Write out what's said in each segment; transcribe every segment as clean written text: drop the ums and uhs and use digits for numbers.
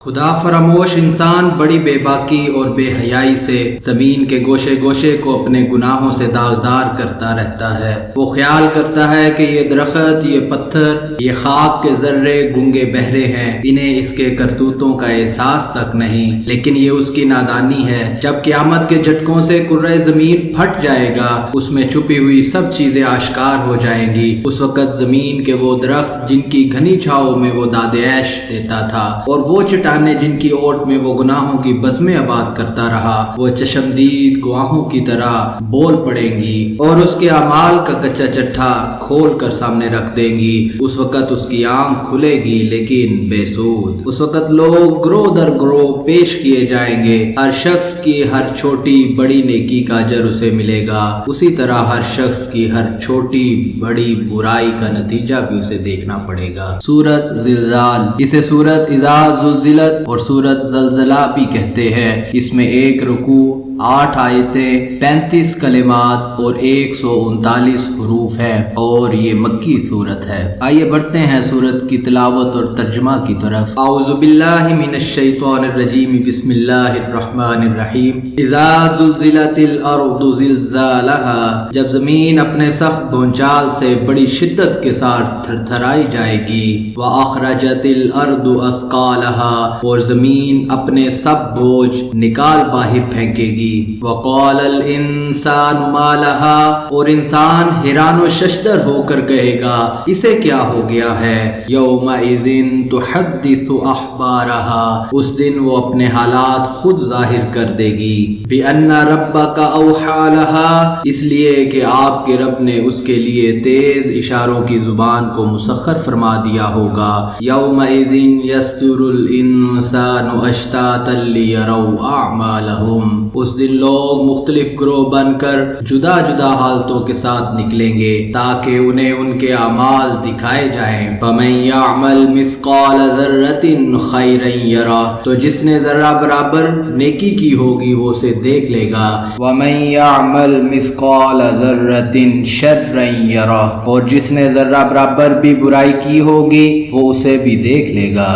خدا فراموش انسان بڑی بے باکی اور بے حیائی سے زمین کے گوشے گوشے کو اپنے گناہوں سے داغدار کرتا رہتا ہے۔ وہ خیال کرتا ہے کہ یہ درخت، یہ پتھر، یہ خاک کے ذرے گنگے بہرے ہیں، انہیں اس کے کرتوتوں کا احساس تک نہیں، لیکن یہ اس کی نادانی ہے۔ جب قیامت کے جھٹکوں سے کرۂ زمین پھٹ جائے گا، اس میں چھپی ہوئی سب چیزیں آشکار ہو جائیں گی۔ اس وقت زمین کے وہ درخت جن کی گھنی چھاؤں میں وہ داد عیش دیتا تھا، اور وہ جن کی اوٹ میں وہ گناہوں کی بزمیں آباد کرتا رہا، وہ چشمدید گواہوں کی طرح بول پڑیں گی اور اس کے اعمال کا کچا چٹھا کھول کر سامنے رکھ دیں گی۔ اس وقت اس کی آنکھ کھلے گی لیکن بے سود۔ اس وقت لوگ گروہ در گروہ پیش کیے جائیں گے، ہر شخص کی ہر چھوٹی بڑی نیکی کا اجر اسے ملے گا، اسی طرح ہر شخص کی ہر چھوٹی بڑی برائی کا نتیجہ بھی اسے دیکھنا پڑے گا۔ سورۃ زلزال، اسے سورۃ اذا زلزلت اور سورۃ زلزلہ بھی کہتے ہیں۔ اس میں 1 رکوع، 8 آیتیں، 35 کلمات اور 139 حروف ہیں اور یہ مکی صورت ہے۔ آئیے بڑھتے ہیں سورت کی تلاوت اور ترجمہ کی طرف۔ اعوذ باللہ من الشیطان الرجیم، بسم اللہ الرحمن الرحیم۔ اذا زلزلت الارض زلزالها، جب زمین اپنے سخت بھونچال سے بڑی شدت کے ساتھ تھرتھرائی جائے گی۔ واخرجت الارض اثقالها، اور زمین اپنے سب بوجھ نکال باہر پھینکے گی۔ وقال الانسان ما لها، اور انسان حیران و ششدر ہو کر کہے گا اسے کیا ہو گیا ہے۔ یومئذ تحدث اخبارها، اس دن وہ اپنے حالات خود ظاہر کر دے گی۔ بان ربک اوحی لها، اس لیے کہ آپ کے رب نے اس کے لیے تیز اشاروں کی زبان کو مسخر فرما دیا ہوگا۔ یومئذ یصدر الانسان اشتاتا لیروا اعمالهم، اس دن لوگ مختلف گروہ بن کر جدا جدا حالتوں کے ساتھ نکلیں گے تاکہ انہیں ان کے اعمال دکھائے جائیں۔ فمن یعمل مثقال ذرۃ خیرا یرہ، تو جس نے ذرہ برابر نیکی کی ہوگی وہ اسے دیکھ لے گا۔ ومن یعمل مثقال ذرۃ شرا یرہ، اور جس نے ذرہ برابر بھی برائی کی ہوگی وہ اسے بھی دیکھ لے گا۔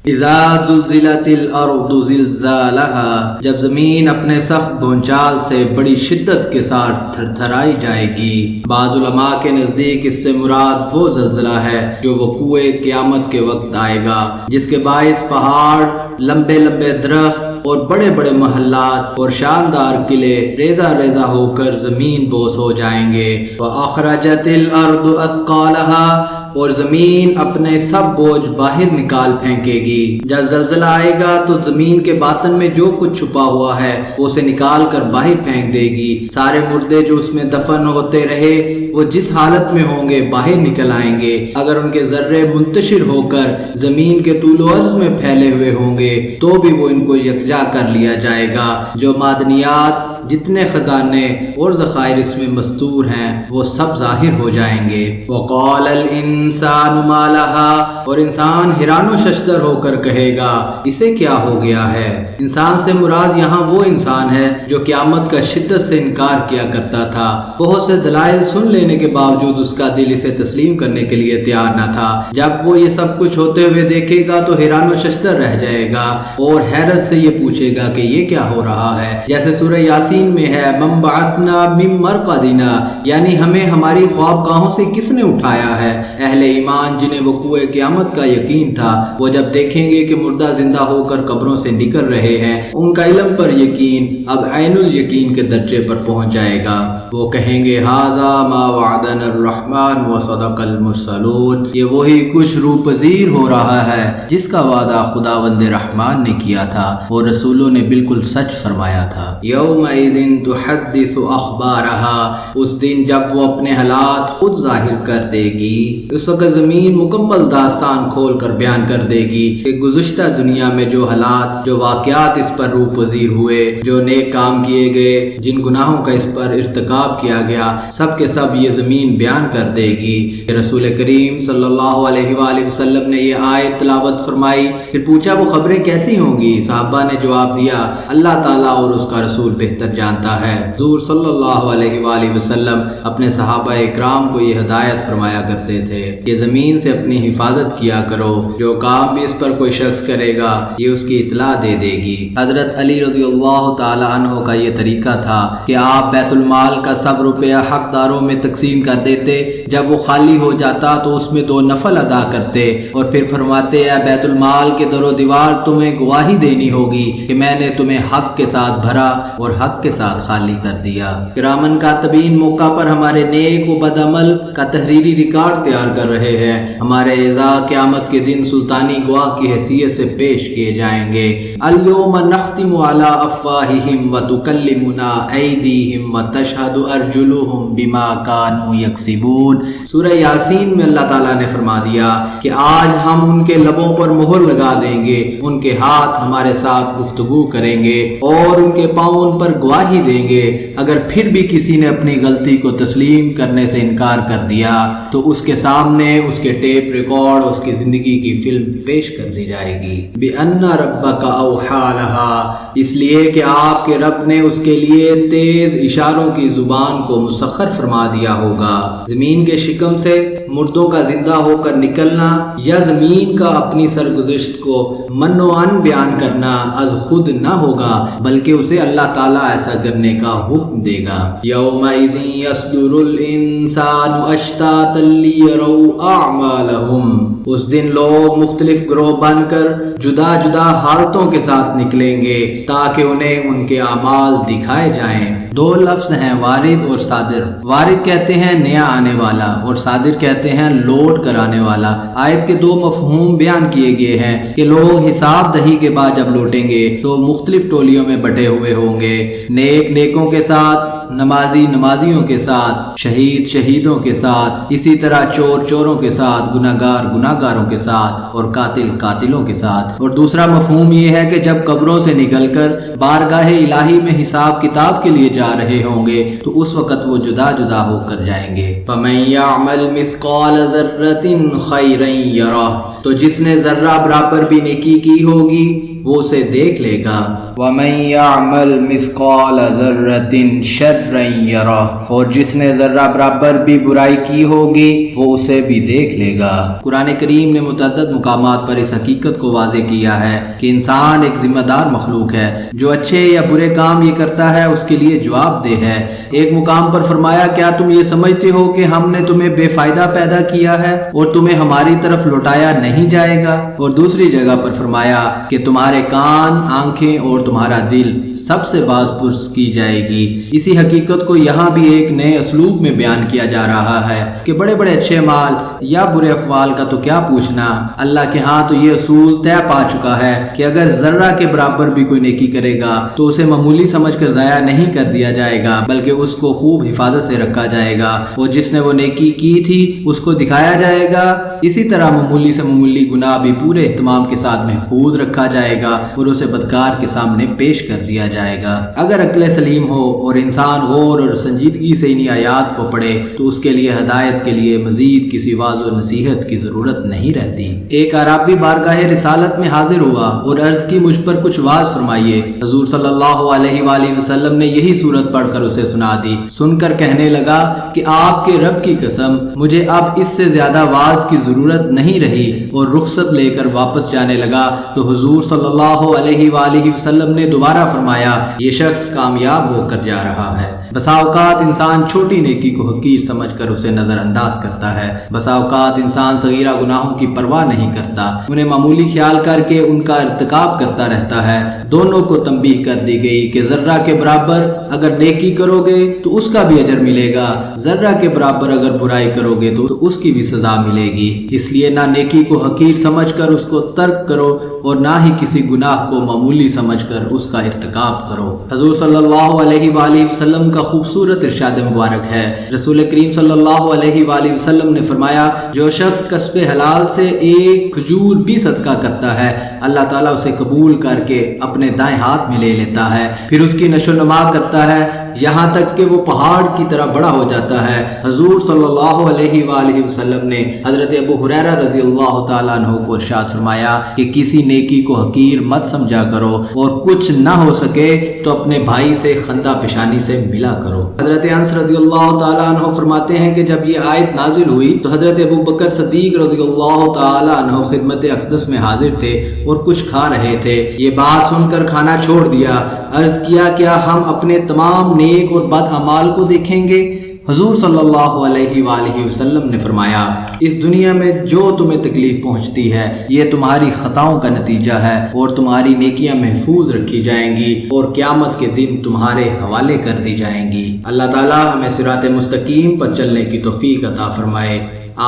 اذا زلزلت الارض زلزالها، جب زمین اپنے سخت بھونچال سے بڑی شدت کے ساتھ تھرتھرائی جائے گی۔ بعض علماء کے نزدیک اس سے مراد وہ زلزلہ ہے جو وقوع قیامت کے وقت آئے گا، جس کے باعث پہاڑ، لمبے لمبے درخت اور بڑے بڑے محلات اور شاندار قلعے ریزہ ریزہ ہو کر زمین بوس ہو جائیں گے۔ وَأَخْرَجَتِ الْأَرْضُ أَثْقَالَهَا، اور زمین اپنے سب بوجھ باہر نکال پھینکے گی۔ جب زلزلہ آئے گا تو زمین کے باطن میں جو کچھ چھپا ہوا ہے وہ اسے نکال کر باہر پھینک دے گی۔ سارے مردے جو اس میں دفن ہوتے رہے وہ جس حالت میں ہوں گے باہر نکل آئیں گے۔ اگر ان کے ذرے منتشر ہو کر زمین کے طول و عرض میں پھیلے ہوئے ہوں گے تو بھی وہ ان کو یکجا کر لیا جائے گا۔ جو معدنیات، جتنے خزانے اور ذخائر اس میں مستور ہیں وہ سب ظاہر ہو جائیں گے۔ وقال الانسان ما لها، اور انسان حیران و ششدر ہو کر کہے گا اسے کیا ہو گیا ہے۔ انسان سے مراد یہاں وہ انسان ہے جو قیامت کا شدت سے انکار کیا کرتا تھا۔ بہت سے دلائل سن لینے کے باوجود اس کا دل اسے تسلیم کرنے کے لیے تیار نہ تھا۔ جب وہ یہ سب کچھ ہوتے ہوئے دیکھے گا تو حیران و ششدر رہ جائے گا اور حیرت سے یہ پوچھے گا کہ یہ کیا ہو رہا ہے۔ جیسے سورہ یاسین میں ہے من بعثنا من مرقدنا، یعنی ہمیں ہماری خوابگاہوں سے کس نے اٹھایا ہے۔ اہل ایمان جنہیں وقوع قیامت کا یقین تھا وہ جب دیکھیں گے کہ مردہ زندہ ہو کر قبروں سے نکل رہے ہیں، ان کا علم پر یقین اب عین الیقین کے درجے پر پہنچ جائے گا۔ وہ کہیں گے ھذا ما وعدنا الرحمن وصدق المرسلون، یہ وہی کچھ روح پذیر ہو رہا ہے جس کا وعدہ خداوند رحمان نے کیا تھا اور رسولوں نے بالکل سچ فرمایا تھا۔ یومئذ تحدث اخبارها، اس دن جب وہ اپنے حالات خود ظاہر کر دے گی۔ اس وقت زمین مکمل داستان کھول کر بیان کر دے گی کہ گزشتہ دنیا میں جو حالات، جو واقعات اس پر روح پذیر ہوئے، جو نیک کام کیے گئے، جن گناہوں کا اس پر ارتکاب خطاب کیا گیا، سب کے سب یہ زمین بیان کر دے گی۔ رسول کریم صلی اللہ علیہ وآلہ وسلم نے یہ آیت تلاوت فرمائی، پھر پوچھا وہ خبریں کیسی ہوں گی؟ صحابہ نے جواب دیا اللہ تعالیٰ اور اس کا رسول بہتر جانتا ہے۔ حضور صلی اللہ علیہ وآلہ وسلم اپنے صحابہ اکرام کو یہ ہدایت فرمایا کرتے تھے کہ زمین سے اپنی حفاظت کیا کرو، جو کام بھی اس پر کوئی شخص کرے گا یہ اس کی اطلاع دے دے گی۔ حضرت علی رضی اللہ تعالی عنہ کا یہ طریقہ تھا کہ آپ بیت المال کا سب روپیہ حقداروں میں تقسیم کر دیتے، جب وہ خالی ہو جاتا تو اس میں 2 نفل ادا کرتے اور پھر فرماتے اے بیت المال کے در و دیوار تمہیں گواہی دینی ہوگی کہ میں نے تمہیں حق کے ساتھ بھرا اور حق کے ساتھ خالی کر دیا۔ کرامن کاتبین موقع پر ہمارے نیک و بد عمل کا تحریری ریکارڈ تیار کر رہے ہیں۔ ہمارے اعضاء قیامت کے دن سلطانی گواہ کی حیثیت سے پیش کیے جائیں گے۔ الیوم نختم علی افواہہم وتکلمنا ایدیہم وتشہد ارجلہم بما کانوا یکسبون۔ سورہ یاسین میں اللہ تعالیٰ نے فرما دیا کہ آج ہم ان کے لبوں پر مہر لگا دیں گے، ان کے ہاتھ ہمارے ساتھ گفتگو کریں گے اور ان کے پاؤں ان پر گواہی دیں گے۔ اگر پھر بھی کسی نے اپنی غلطی کو تسلیم کرنے سے انکار کر دیا تو اس کے سامنے اس کے ٹیپ ریکارڈ اس کی زندگی کی فلم پیش کر دی جائے گی۔ بِأَنَّ رَبَّكَ أَوْحَىٰ لَهَا، اس لیے کہ آپ کے رب نے اس کے لیے تیز اشاروں کی زبان کو مسخر فرما دیا ہوگا۔ زمین کے شکم سے مردوں کا زندہ ہو کر نکلنا یا زمین کا اپنی سرگزشت کو من و عن بیان کرنا از خود نہ ہوگا، بلکہ اسے اللہ تعالیٰ ایسا کرنے کا حکم دے گا۔ یومئذ یصدر الانسان اشتاتا لیروا اعمالہم، اس دن لوگ مختلف گروہ بن کر جدا جدا حالتوں کے ساتھ نکلیں گے تاکہ انہیں ان کے اعمال دکھائے جائیں۔ 2 لفظ ہیں وارد اور صادر۔ وارد کہتے ہیں نیا آنے والا اور صادر کہتے ہیں لوٹ کر آنے والا۔ آیت کے 2 مفہوم بیان کیے گئے ہیں کہ لوگ حساب دہی کے بعد جب لوٹیں گے تو مختلف ٹولیوں میں بٹے ہوئے ہوں گے، نیک نیکوں کے ساتھ، نمازی نمازیوں کے ساتھ، شہید شہیدوں کے ساتھ، اسی طرح چور چوروں کے ساتھ، گناہگار گناہگاروں کے ساتھ اور قاتل قاتلوں کے ساتھ۔ اور دوسرا مفہوم یہ ہے کہ جب قبروں سے نکل کر بارگاہ الہی میں حساب کتاب کے لیے جا رہے ہوں گے تو اس وقت وہ جدا جدا ہو کر جائیں گے۔ فَمَن يَعْمَلْ مِثْقَالَ ذَرَّةٍ خَيْرًا يَرَهُ، تو جس نے ذرہ برابر بھی نیکی کی ہوگی وہ اسے دیکھ لے گا۔ وَمَن يَعْمَلْ مِثْقَالَ ذَرَّةٍ شَرًّا يَرَهُ، اور جس نے ذرہ برابر بھی برائی کی ہوگی وہ اسے بھی دیکھ لے گا۔ قرآن کریم نے متعدد مقامات پر اس حقیقت کو واضح کیا ہے کہ انسان ایک ذمہ دار مخلوق ہے، جو اچھے یا برے کام یہ کرتا ہے اس کے لیے جواب دہ ہے۔ ایک مقام پر فرمایا کیا تم یہ سمجھتے ہو کہ ہم نے تمہیں بے فائدہ پیدا کیا ہے اور تمہیں ہماری طرف لوٹایا نہیں جائے گا؟ اور دوسری جگہ پر فرمایا کہ تمہارے کان، آنکھیں اور تمہارا دل سب سے باز پرس کی جائے گی۔ اسی حقیقت کو یہاں بھی ایک نئے اسلوب میں بیان کیا جا رہا ہے کہ بڑے بڑے اچھے مال یا برے افعال کا تو کیا پوچھنا، اللہ کے ہاں تو یہ اصول طے پا چکا ہے کہ اگر ذرہ کے برابر بھی کوئی نیکی کرے گا تو اسے معمولی سمجھ کر ضائع نہیں کر دیا جائے گا، بلکہ اس کو خوب حفاظت سے رکھا جائے گا اور جس نے وہ نیکی کی تھی اس کو دکھایا جائے گا۔ اسی طرح معمولی سے معمولی گناہ بھی پورے اہتمام کے ساتھ محفوظ رکھا جائے گا اور اسے بدکار کے سامنے پیش کر دیا جائے گا۔ اگر عقل سلیم ہو اور انسان غور اور سنجیدگی سے انہی آیات کو پڑھے تو اس کے لیے ہدایت کے لیے مزید کسی واعظ و نصیحت کی ضرورت نہیں رہتی۔ ایک عرابی بارگاہ رسالت میں حاضر ہوا اور عرض کی مجھ پر کچھ واعظ فرمائیے۔ حضور صلی اللہ علیہ وآلہ وسلم نے یہی صورت پڑھ کر اسے سنا دی۔ سن کر کہنے لگا کہ آپ کے رب کی قسم مجھے اب اس سے زیادہ واعظ کی ضرورت نہیں رہی، اور رخصت لے کر واپس جانے لگا تو حضور صلی اللہ علیہ وآلہ وسلم نے دوبارہ فرمایا یہ شخص کامیاب ہو کر جا رہا ہے۔ بسا اوقات انسان چھوٹی نیکی کو حقیر سمجھ کر اسے نظر انداز کرتا ہے، بسا اوقات انسان صغیرہ گناہوں کی پرواہ نہیں کرتا، انہیں معمولی خیال کر کے ان کا ارتکاب کرتا رہتا ہے۔ دونوں کو تنبیہ کر دی گئی کہ ذرہ کے برابر اگر نیکی کرو گے تو اس کا بھی اجر ملے گا، ذرہ کے برابر اگر برائی کرو گے تو اس کی بھی سزا ملے گی۔ اس لیے نہ نیکی کو حقیر سمجھ کر اس کو ترک کرو اور نہ ہی کسی گناہ کو معمولی سمجھ کر اس کا ارتکاب کرو۔ حضور صلی اللہ علیہ وآلہ وسلم کا خوبصورت ارشاد مبارک ہے۔ رسول کریم صلی اللہ علیہ وآلہ وسلم نے فرمایا جو شخص کسب حلال سے ایک کھجور بھی صدقہ کرتا ہے اللہ تعالیٰ اسے قبول کر کے اپنے دائیں ہاتھ میں لے لیتا ہے، پھر اس کی نشو و نما کرتا ہے یہاں تک کہ وہ پہاڑ کی طرح بڑا ہو جاتا ہے۔ حضور صلی اللہ علیہ وآلہ وسلم نے حضرت ابو ہریرہ رضی اللہ تعالیٰ عنہ کو ارشاد فرمایا کہ کسی نیکی کو حقیر مت سمجھا کرو، اور کچھ نہ ہو سکے تو اپنے بھائی سے خندہ پیشانی سے ملا کرو۔ حضرت انس رضی اللہ تعالیٰ عنہ فرماتے ہیں کہ جب یہ آیت نازل ہوئی تو حضرت ابو بکر صدیق رضی اللہ تعالیٰ عنہ خدمت اقدس میں حاضر تھے اور کچھ کھا رہے تھے۔ یہ بات سن کر کھانا چھوڑ دیا، عرض کیا کیا ہم اپنے تمام نیک اور بد اعمال کو دیکھیں گے؟ حضور صلی اللہ علیہ وآلہ وسلم نے فرمایا، اس دنیا میں جو تمہیں تکلیف پہنچتی ہے یہ تمہاری خطاؤں کا نتیجہ ہے، اور تمہاری نیکیاں محفوظ رکھی جائیں گی اور قیامت کے دن تمہارے حوالے کر دی جائیں گی۔ اللہ تعالی ہمیں صراط مستقیم پر چلنے کی توفیق عطا فرمائے،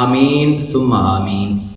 آمین ثم آمین۔